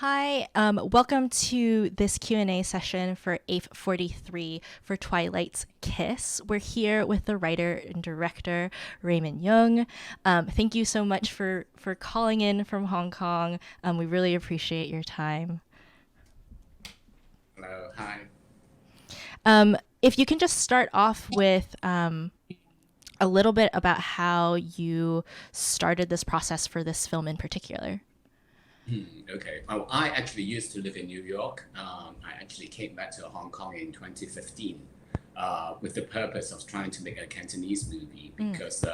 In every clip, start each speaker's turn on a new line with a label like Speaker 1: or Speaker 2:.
Speaker 1: Hi, welcome to this Q&A session for AIF 43 for Twilight's Kiss. We're here with the writer and director, Ray Yeung. Thank you so much for calling in from Hong Kong. We really appreciate your time.
Speaker 2: Hello, hi.
Speaker 1: If you can just start off with a little bit about how you started this process for this film in particular.
Speaker 2: Okay. Well, I actually used to live in New York. I actually came back to Hong Kong in 2015 with the purpose of trying to make a Cantonese movie
Speaker 1: Mm.
Speaker 2: because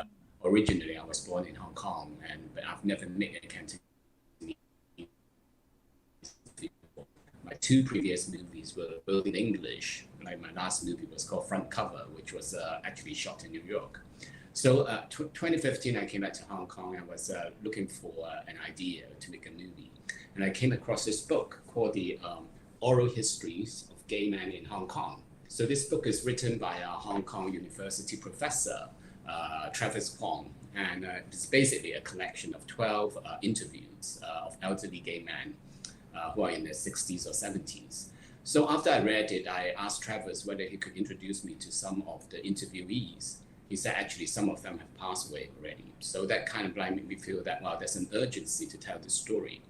Speaker 2: originally I was born in Hong Kong, but I've never made a Cantonese film. My two previous movies were both in English. Like my last movie was called Front Cover, which was actually shot in New York. So 2015, I came back to Hong Kong. I was looking for an idea to make a movie. And I came across this book called The Oral Histories of Gay Men in Hong Kong. So this book is written by a Hong Kong University professor, Travis Kwong. And it's basically a collection of 12 interviews of elderly gay men who are in their 60s or 70s. So after I read it, I asked Travis whether he could introduce me to some of the interviewees. He said actually some of them have passed away already. So that kind of like made me feel that, wow, there's an urgency to tell the story.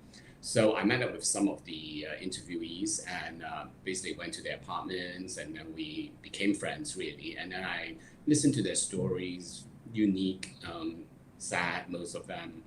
Speaker 2: So I met up with some of the interviewees and basically went to their apartments, and then we became friends really. And then I listened to their stories, unique, sad, most of them.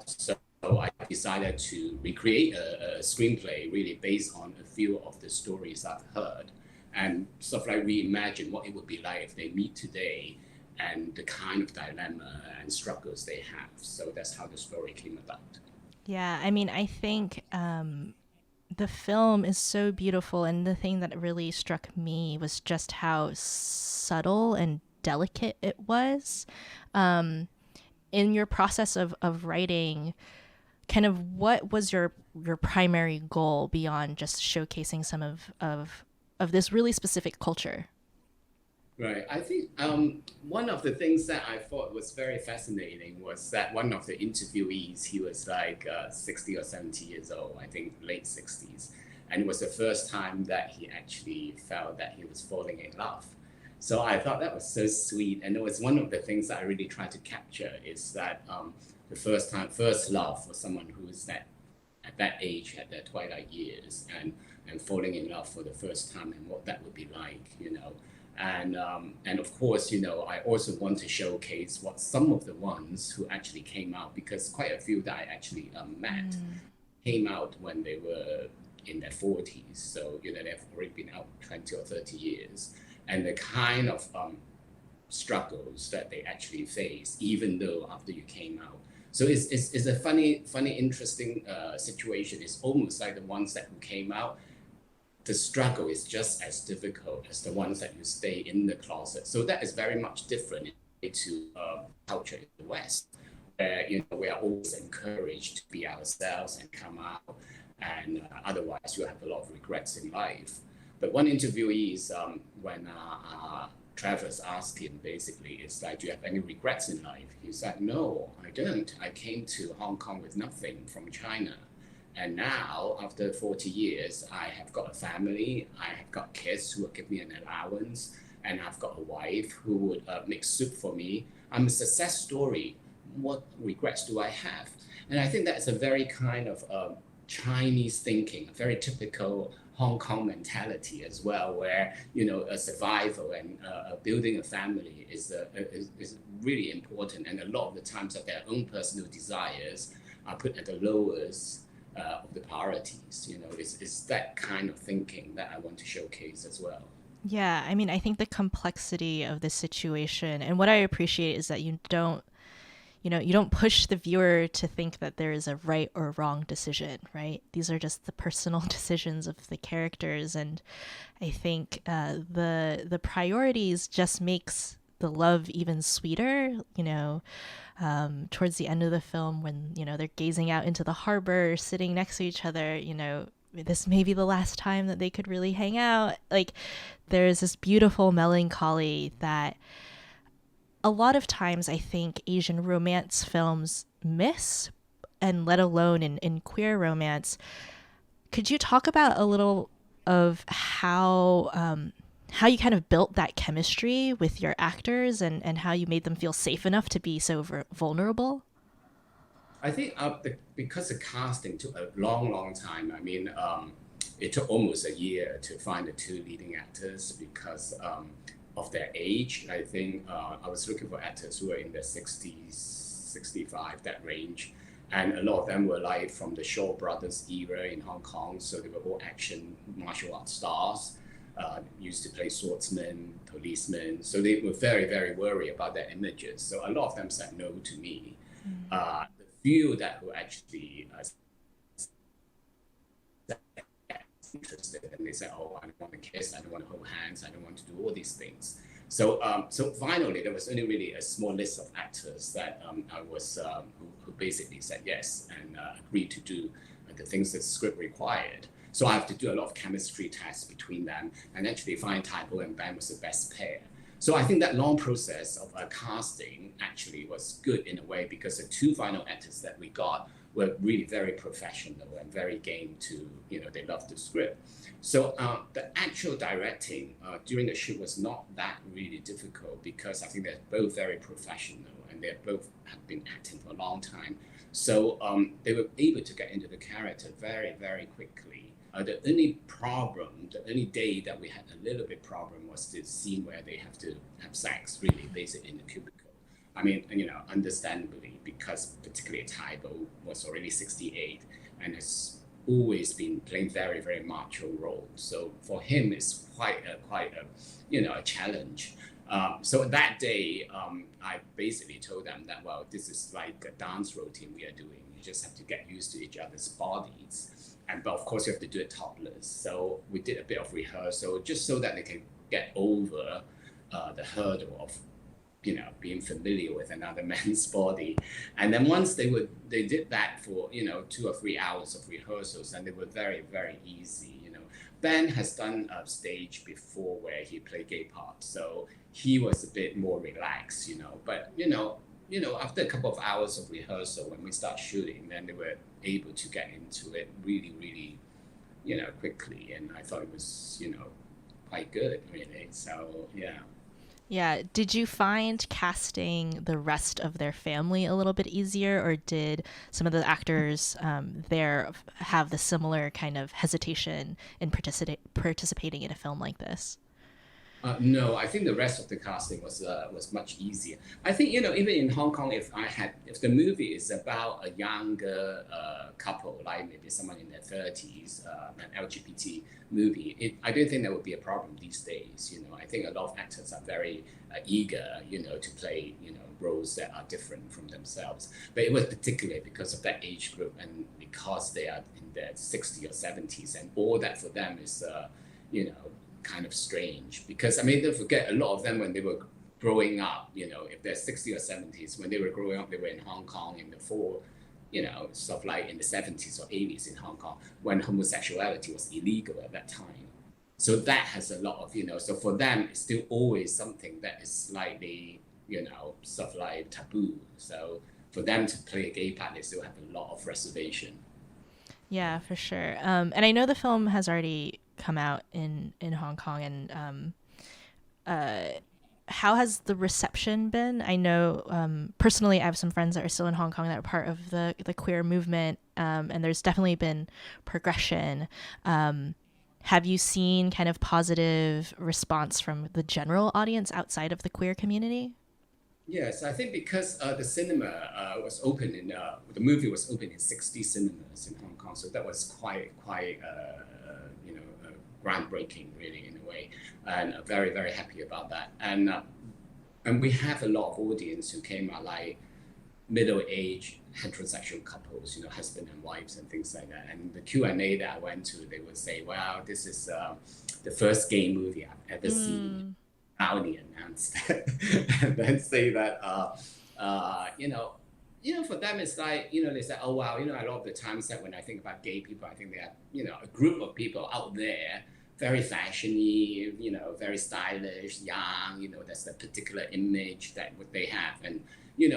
Speaker 2: So I decided to recreate a screenplay really based on a few of the stories I've heard and sort of like reimagine what it would be like if they meet today and the kind of dilemma and struggles they have. So that's how the story came about.
Speaker 1: Yeah, I mean, I think the film is so beautiful, and the thing that really struck me was just how subtle and delicate it was. Um, in your process of writing, kind of what was your primary goal beyond just showcasing some of this really specific culture?
Speaker 2: Right. I think one of the things that I thought was very fascinating was that one of the interviewees, he was like 60 or 70 years old, I think late 60s. And it was the first time that he actually felt that he was falling in love. So I thought that was so sweet. And it was one of the things that I really tried to capture is that the first time, first love for someone who is that at that age, at their twilight years, and falling in love for the first time and what that would be like. And of course, I also want to showcase what some of the ones who actually came out, because quite a few that I actually met
Speaker 1: Mm.
Speaker 2: came out when they were in their 40s. So, they've already been out 20 or 30 years. And the kind of struggles that they actually face, even though after you came out. So it's a funny, interesting situation. It's almost like the ones that who came out, the struggle is just as difficult as the ones that you stay in the closet. So that is very much different to culture in the West, where we are always encouraged to be ourselves and come out, and otherwise you have a lot of regrets in life. But one interviewee is when Travis asked him basically, it's like, do you have any regrets in life? He said, no, I don't. I came to Hong Kong with nothing from China. And now, after 40 years, I have got a family, I have got kids who will give me an allowance, and I've got a wife who would make soup for me. I'm a success story. What regrets do I have? And I think that's a very kind of Chinese thinking, a very typical Hong Kong mentality as well, where a survival and building a family is really important, and a lot of the times that their own personal desires are put at the lowest of the priorities. It's that kind of thinking that I want to showcase as well.
Speaker 1: Yeah, I mean, I think the complexity of this situation, and what I appreciate is that you don't push the viewer to think that there is a right or wrong decision, right? These are just the personal decisions of the characters, and I think the priorities just makes the love even sweeter. Towards the end of the film, when they're gazing out into the harbor, sitting next to each other, this may be the last time that they could really hang out. Like, there's this beautiful melancholy that a lot of times I think Asian romance films miss, and let alone in queer romance. Could you talk about a little of how you kind of built that chemistry with your actors and how you made them feel safe enough to be so vulnerable?
Speaker 2: I think because the casting took a long, long time. I mean, it took almost a year to find the two leading actors because of their age. I think I was looking for actors who were in their 60s, 65, that range. And a lot of them were like from the Shaw Brothers era in Hong Kong. So they were all action martial arts stars, used to play swordsmen, policemen. So they were very, very worried about their images. So a lot of them said no to me. The few that were actually interested, and they said, "Oh, I don't want to kiss, I don't want to hold hands, I don't want to do all these things." So finally, there was only really a small list of actors that I was who basically said yes and agreed to do the things that the script required. So I have to do a lot of chemistry tests between them and actually find Taibo and Ben was the best pair. So I think that long process of casting actually was good in a way because the two final actors that we got were really very professional and very game to, they loved the script. So the actual directing during the shoot was not that really difficult because I think they're both very professional and they both have been acting for a long time. So they were able to get into the character very, very quickly. The only day that we had a little bit problem was the scene where they have to have sex, really, basically in the cubicle. I mean, understandably, because particularly Taibo was already 68 and has always been playing very, very macho roles. So for him, it's quite a challenge. So that day, I basically told them that, well, this is like a dance routine we are doing. You just have to get used to each other's bodies. But of course, you have to do it topless. So we did a bit of rehearsal just so that they can get over the hurdle of being familiar with another man's body. And then once they did that for 2 or 3 hours of rehearsals, and they were very, very easy. Ben has done a stage before where he played gay parts, so he was a bit more relaxed. But after a couple of hours of rehearsal, when we start shooting, then they were able to get into it really, really, quickly. And I thought it was, quite good, really. So, yeah.
Speaker 1: Yeah. Did you find casting the rest of their family a little bit easier, or did some of the actors there have the similar kind of hesitation in participating in a film like this?
Speaker 2: No, I think the rest of the casting was much easier. I think even in Hong Kong, if the movie is about a younger couple, like maybe someone in their 30s, an LGBT movie, I don't think that would be a problem these days. I think a lot of actors are very eager, to play roles that are different from themselves. But it was particularly because of that age group and because they are in their 60s or 70s, and all that for them is kind of strange because don't forget a lot of them when they were growing up, if they're 60 or 70s, when they were growing up, they were in Hong Kong in the stuff like in the 70s or 80s in Hong Kong when homosexuality was illegal at that time. So that has a lot of, so for them, it's still always something that is slightly, stuff like taboo. So for them to play a gay part, they still have a lot of reservation.
Speaker 1: Yeah, for sure. And I know the film has already come out in Hong Kong, and how has the reception been? I know personally, I have some friends that are still in Hong Kong that are part of the queer movement, and there's definitely been progression. Have you seen kind of positive response from the general audience outside of the queer community?
Speaker 2: Yes, I think because the cinema was open the movie was open in 60 cinemas in Hong Kong, so that was quite groundbreaking, really, in a way, and very, very happy about that. And we have a lot of audience who came out like middle-aged heterosexual couples, husband and wives and things like that. And the Q&A that I went to, they would say, "Wow, this is the first gay movie I've ever seen." Proudly announced that, and then say that for them it's like they say, "Oh wow, a lot of the times that when I think about gay people, I think they are a group of people out there very fashiony, very stylish, young, that's the particular image that what they have. And,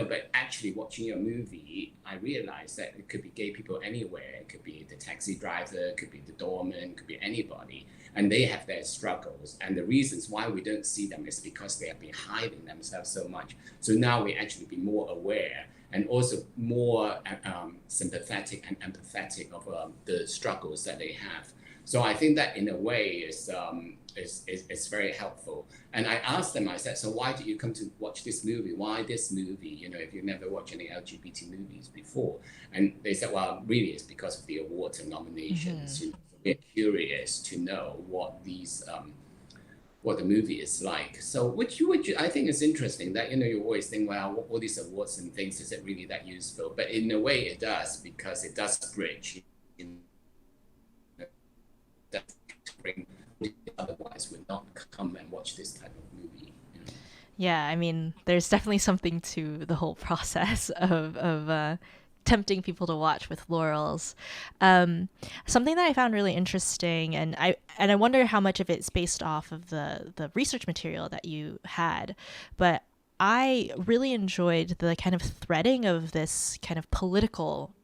Speaker 2: but actually watching a movie, I realized that it could be gay people anywhere. It could be the taxi driver, it could be the doorman, it could be anybody. And they have their struggles. And the reasons why we don't see them is because they have been hiding themselves so much. So now we actually be more aware and also more sympathetic and empathetic of the struggles that they have. So I think that in a way is very helpful. And I asked them, I said, so why did you come to watch this movie? Why this movie? If you've never watched any LGBT movies before. And they said, well, really it's because of the awards and nominations. We're curious to know what the movie is like. So which I think is interesting that, you always think, well, all these awards and things, is it really that useful? But in a way it does, because it does bridge, that bring, otherwise would not come and watch this type of movie.
Speaker 1: Yeah, I mean, there's definitely something to the whole process of tempting people to watch with laurels. Something that I found really interesting, and I wonder how much of it's based off of the research material that you had, but I really enjoyed the kind of threading of this kind of political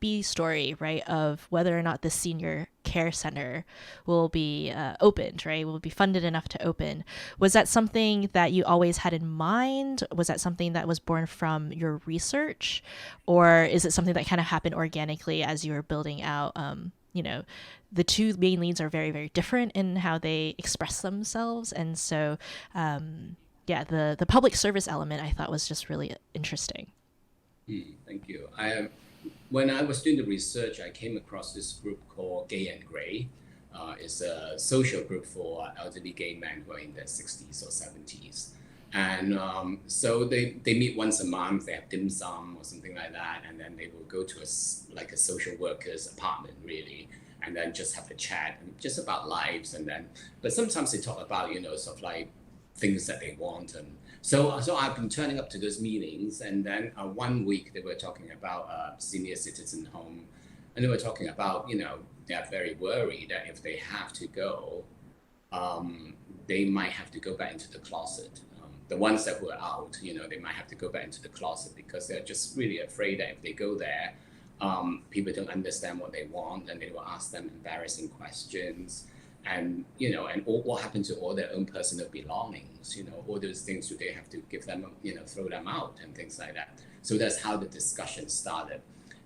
Speaker 1: B story, right, of whether or not the senior care center will be opened, right, will be funded enough to open. Was that something that you always had in mind? Was that something that was born from your research? Or is it something that kind of happened organically as you were building out, the two main leads are very, very different in how they express themselves. And so, the public service element I thought was just really interesting.
Speaker 2: Thank you. When I was doing the research, I came across this group called Gay and Grey. It's a social group for elderly gay men who are in their 60s or 70s. And so they meet once a month, they have dim sum or something like that, and then they will go to a social worker's apartment, really, and then just have a chat, just about lives. But sometimes they talk about, sort of like things that they want. And so I've been turning up to those meetings, and then 1 week they were talking about a senior citizen home, and they were talking about, they are very worried that if they have to go, they might have to go back into the closet. The ones that were out, they might have to go back into the closet because they're just really afraid that if they go there, people don't understand what they want, and they will ask them embarrassing questions. And, and what happened to all their own personal belongings, all those things, do they have to give them, throw them out and things like that. So that's how the discussion started.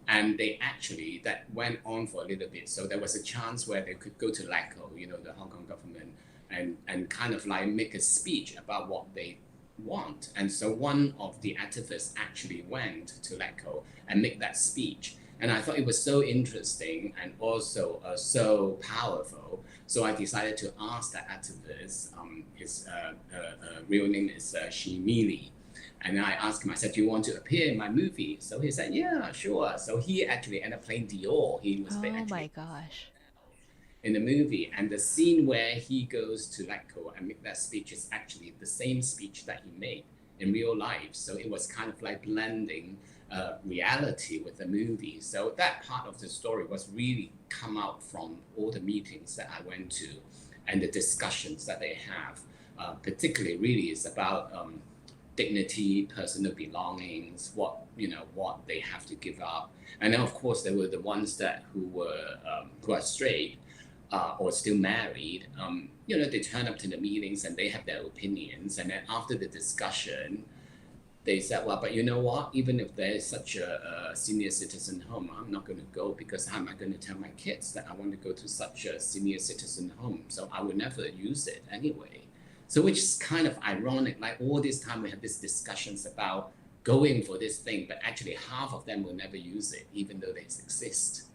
Speaker 2: And that went on for a little bit. So there was a chance where they could go to LACO, the Hong Kong government, and kind of like make a speech about what they want. And so one of the activists actually went to LACO and make that speech. And I thought it was so interesting and also so powerful. So I decided to ask that activist, his real name is Shimili. And I asked him, I said, do you want to appear in my movie? So he said, yeah, sure. So he actually ended up playing Dior. He was
Speaker 1: Oh my gosh.
Speaker 2: in the movie. And the scene where he goes to LACO and make that speech is actually the same speech that he made in real life. So it was kind of like blending reality with the movie. So that part of the story was really come out from all the meetings that I went to and the discussions that they have. Particularly really is about dignity, personal belongings, what they have to give up. And then of course there were the ones who are straight or still married. They turn up to the meetings and they have their opinions. And then after the discussion, they said, well, but you know what? Even if there's such a senior citizen home, I'm not going to go because how am I going to tell my kids that I want to go to such a senior citizen home? So I would never use it anyway. So which is kind of ironic, like all this time we have these discussions about going for this thing, but actually half of them will never use it, even though they exist.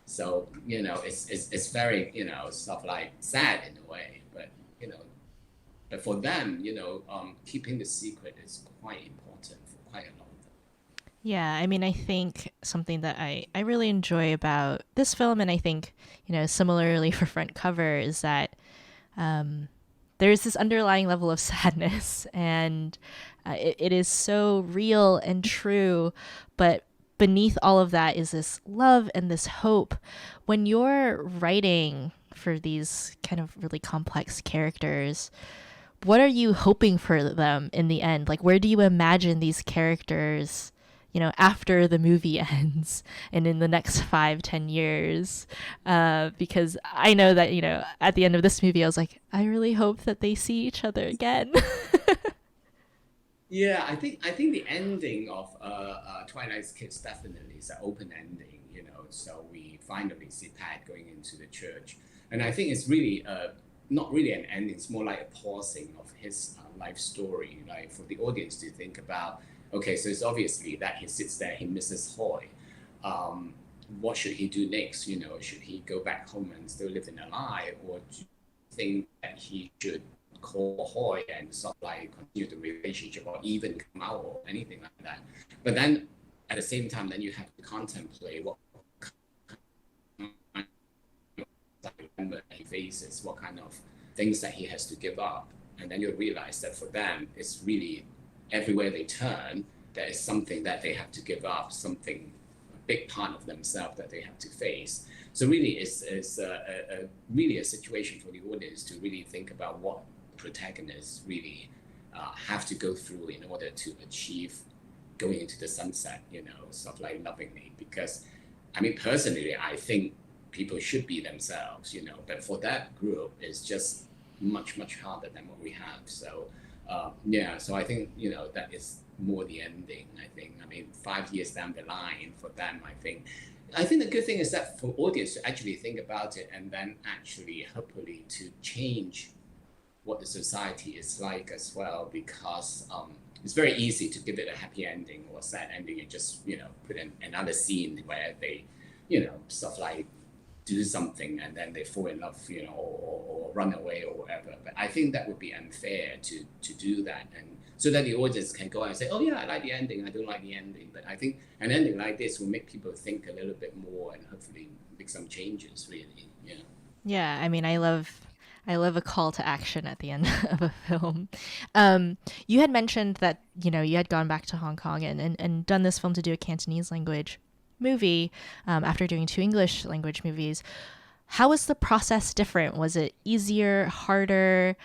Speaker 2: So, it's very, sort of like sad in a way, but, but for them, keeping the secret is quite important for quite a lot of them.
Speaker 1: Yeah, I mean, I think something that I really enjoy about this film, and I think, similarly for Front Cover, is that there's this underlying level of sadness, and it is so real and true, but beneath all of that is this love and this hope. When you're writing for these kind of really complex characters, what are you hoping for them in the end? Like, where do you imagine these characters, after the movie ends and in the next 5-10 years? Because I know that, at the end of this movie, I was like, I really hope that they see each other again.
Speaker 2: Yeah, I think the ending of Twilight's Kids definitely is an open ending, So we finally see Pat going into the church, and I think it's really not really an ending. It's more like a pausing of his life story, like for the audience to think about. Okay, so it's obviously that he sits there, he misses Hoy. What should he do next? Should he go back home and still live in a lie, or do you think that he should call Hoy and sort of like continue the relationship, or even come out or anything like that? But then at the same time, then you have to contemplate what he faces, what kind of things that he has to give up, and then you realize that for them, it's really everywhere they turn, there is something that they have to give up, something, a big part of themselves that they have to face. So really, it's really a situation for the audience to really think about what protagonists really have to go through in order to achieve going into the sunset, sort of like lovingly. Because, I mean, personally, I think people should be themselves, but for that group, it's just much, much harder than what we have. So, so I think, that is more the ending, I think. I mean, 5 years down the line for them, I think the good thing is that for audience to actually think about it and then actually hopefully to change what the society is like as well, because it's very easy to give it a happy ending or a sad ending and just, put in another scene where they, stuff like do something and then they fall in love, or run away or whatever. But I think that would be unfair to do that, and so that the audience can go and say, oh yeah, I like the ending, I don't like the ending. But I think an ending like this will make people think a little bit more and hopefully make some changes, really.
Speaker 1: Yeah, I mean, I love a call to action at the end of a film. You had mentioned that, you had gone back to Hong Kong and done this film to do a Cantonese language movie after doing 2 English language movies. How was the process different? Was it easier, harder?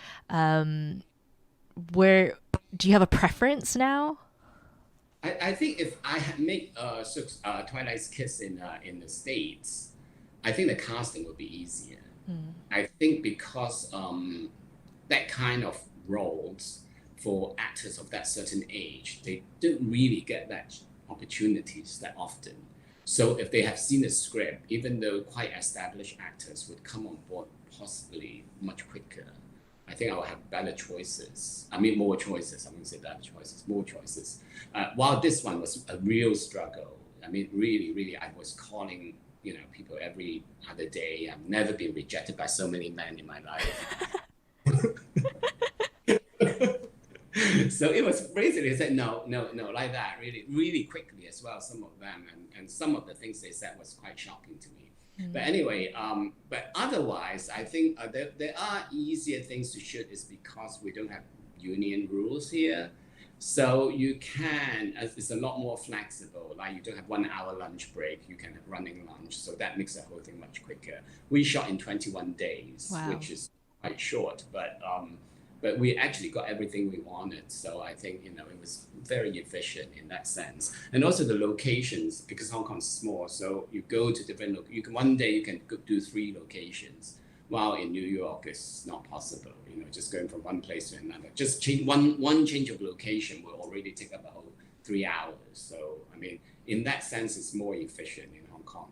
Speaker 1: Where do you have a preference now?
Speaker 2: I think if I had made Twilight's Kiss in the States, I think the casting would be easier. I think because that kind of roles for actors of that certain age, they don't really get that opportunities that often. So if they have seen the script, even though quite established actors would come on board possibly much quicker, I think I'll have better choices. I mean, more choices. I wouldn't say better choices, more choices. While this one was a real struggle. I mean, really, really, I was calling, people every other day. I've never been rejected by so many men in my life. So it was basically said, no, like that, really, really quickly as well, some of them. And some of the things they said was quite shocking to me. But anyway, but otherwise, I think there are easier things to shoot is because we don't have union rules here. So you can, it's a lot more flexible. Like you don't have 1 hour lunch break, you can have running lunch. So that makes the whole thing much quicker. We shot in 21 days, wow, which is quite short, but we actually got everything we wanted. So I think, it was very efficient in that sense. And also the locations, because Hong Kong's small, so you go to different, one day you can do 3 locations, while in New York it's not possible, just going from one place to another. Just change one change of location will already take up a whole 3 hours. So, I mean, in that sense, it's more efficient in Hong Kong.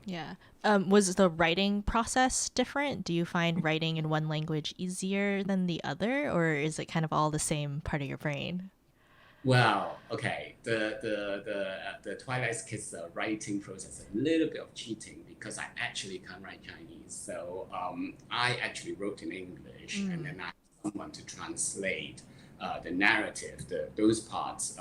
Speaker 1: Yeah. Was the writing process different? Do you find writing in one language easier than the other, or is it kind of all the same part of your brain?
Speaker 2: Well, okay, the Twilight's Kids writing process, a little bit of cheating because I actually can't write Chinese. So I actually wrote in English, and then I had someone to translate the narrative, those parts,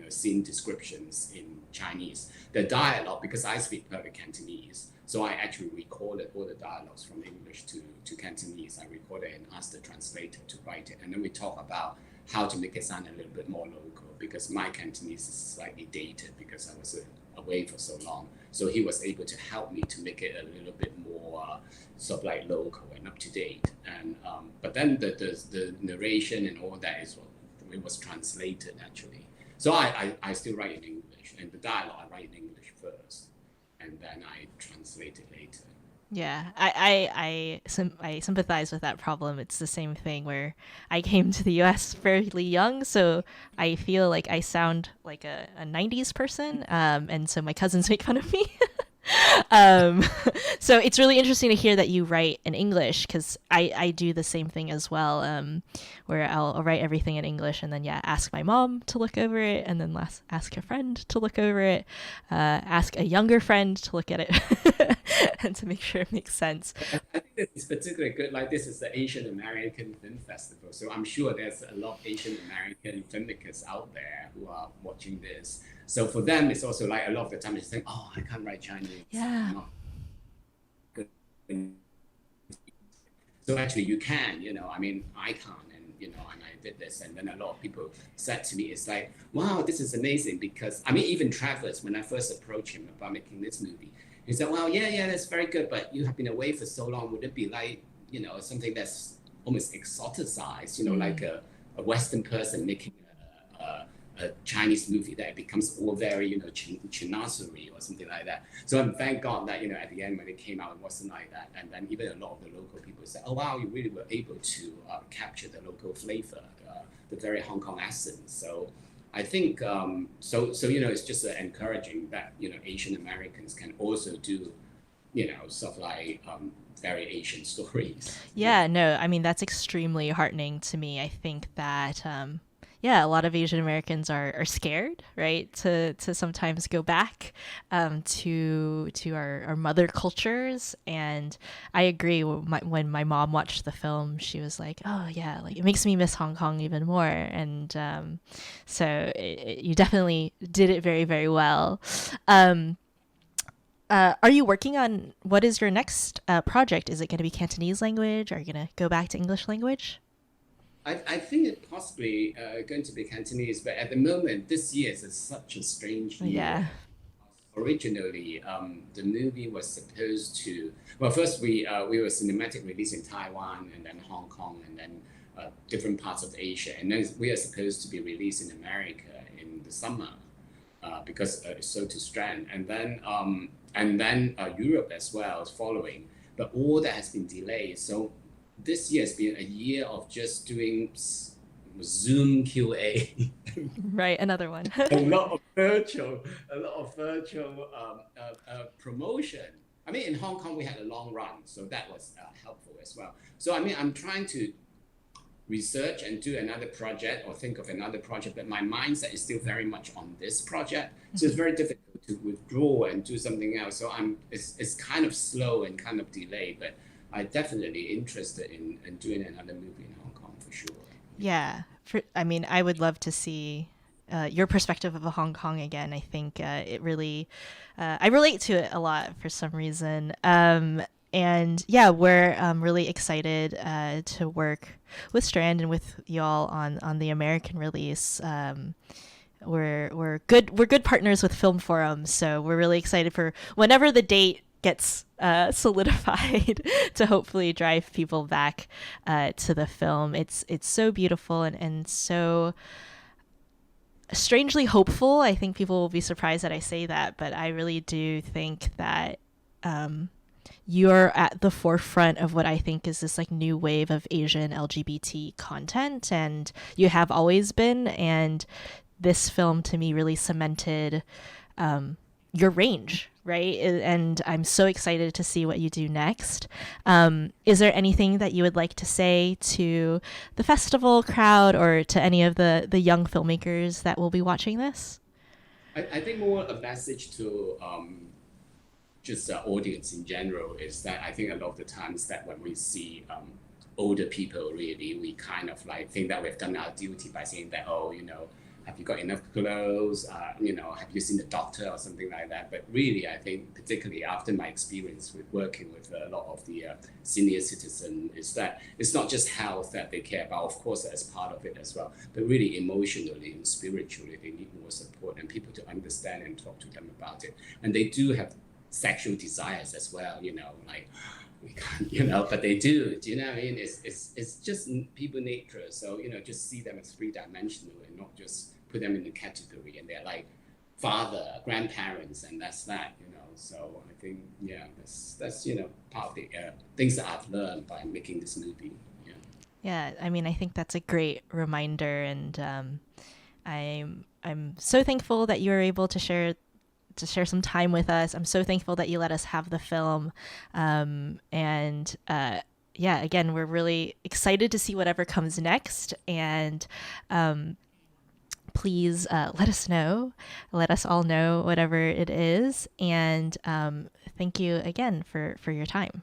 Speaker 2: scene descriptions in Chinese. The dialogue, because I speak perfect Cantonese, so I actually recorded all the dialogues from English to Cantonese. I recorded and asked the translator to write it, and then we talk about how to make it sound a little bit more local, because my Cantonese is slightly dated because I was away for so long. So he was able to help me to make it a little bit more sort of like local and up to date. And but then the narration and all that is it was translated actually. So I still write in English, and the dialogue I write in English first, and then I translate it later.
Speaker 1: Yeah, I sympathize with that problem. It's the same thing where I came to the US fairly young, so I feel like I sound like a 90s person, and so my cousins make fun of me. um, so it's really interesting to hear that you write in English because I do the same thing as well, where I'll write everything in English and then yeah ask my mom to look over it and then ask a friend to look over it, ask a younger friend to look at it and to make sure it makes sense.
Speaker 2: I think this is particularly good. Like this is the Asian American Film Festival, so I'm sure there's a lot of Asian American filmmakers out there who are watching this. So for them, it's also like a lot of the time they think, "Oh, I can't write Chinese.
Speaker 1: Yeah.
Speaker 2: I'm not good." So actually, you can. I mean, I can't, and I did this, and then a lot of people said to me, "It's like, wow, this is amazing." Because I mean, even Travis, when I first approached him about making this movie, he said, "Well, yeah, that's very good, but you have been away for so long. Would it be like, something that's almost exoticized, like a Western person making a Chinese movie that it becomes all very, chinasery or something like that." So thank God that, at the end when it came out, it wasn't like that. And then even a lot of the local people said, "Oh, wow, you really were able to capture the local flavor, the very Hong Kong accent." So I think, it's just encouraging that, Asian Americans can also do, stuff like very Asian stories.
Speaker 1: Yeah, no, I mean that's extremely heartening to me. I think that yeah, a lot of Asian Americans are scared, right, to sometimes go back to our mother cultures. And I agree. When my mom watched the film, she was like, "Oh yeah, like it makes me miss Hong Kong even more." And so you definitely did it very, very well. Um, are you working on what is your next project? Is it going to be Cantonese language? Are you going to go back to English language?
Speaker 2: I think it possibly going to be Cantonese, but at the moment, this year is such a strange
Speaker 1: Yeah.
Speaker 2: year. Originally, the movie was supposed to. Well, first we were cinematic release in Taiwan, and then Hong Kong, and then different parts of Asia, and then we are supposed to be released in America in the summer because it's so to strand, and then Europe as well is following, but all that has been delayed. So this year has been a year of just doing Zoom QA,
Speaker 1: Right, another one.
Speaker 2: a lot of virtual, promotion. I mean, in Hong Kong we had a long run, so that was helpful as well. So I mean, I'm trying to research and do another project or think of another project, but my mindset is still very much on this project. So it's very difficult to withdraw and do something else. So it's kind of slow and kind of delayed, but I'm definitely interested in doing another movie in Hong Kong for sure.
Speaker 1: Yeah. I mean, I would love to see your perspective of Hong Kong again. I think it really, I relate to it a lot for some reason. And yeah, we're really excited to work with Strand and with y'all on the American release. We're good partners with Film Forum, so we're really excited for whenever the date gets solidified to hopefully drive people back to the film. It's so beautiful and so strangely hopeful. I think people will be surprised that I say that, but I really do think that you're at the forefront of what I think is this like new wave of Asian LGBT content, and you have always been. And this film to me really cemented your range, right? And I'm so excited to see what you do next. Is there anything that you would like to say to the festival crowd or to any of the young filmmakers that will be watching this?
Speaker 2: I think more a message to just the audience in general is that I think a lot of the times that when we see older people, really, we kind of like think that we've done our duty by saying that, oh, have you got enough clothes, have you seen the doctor or something like that. But really, I think particularly after my experience with working with a lot of the senior citizen, is that it's not just health that they care about, of course, as part of it as well, but really emotionally and spiritually, they need more support and people to understand and talk to them about it. And they do have sexual desires as well, like we can't, but they do. Do you know what I mean? It's just people nature. So, just see them as three-dimensional and not just put them in a category and they're like father, grandparents, and that's that, So I think, that's part of the things that I've learned by making this movie. Yeah.
Speaker 1: Yeah, I mean, I think that's a great reminder, and I'm so thankful that you were able to share some time with us. I'm so thankful that you let us have the film. Yeah, again, we're really excited to see whatever comes next. And please let us know, let us all know whatever it is. And thank you again for your time.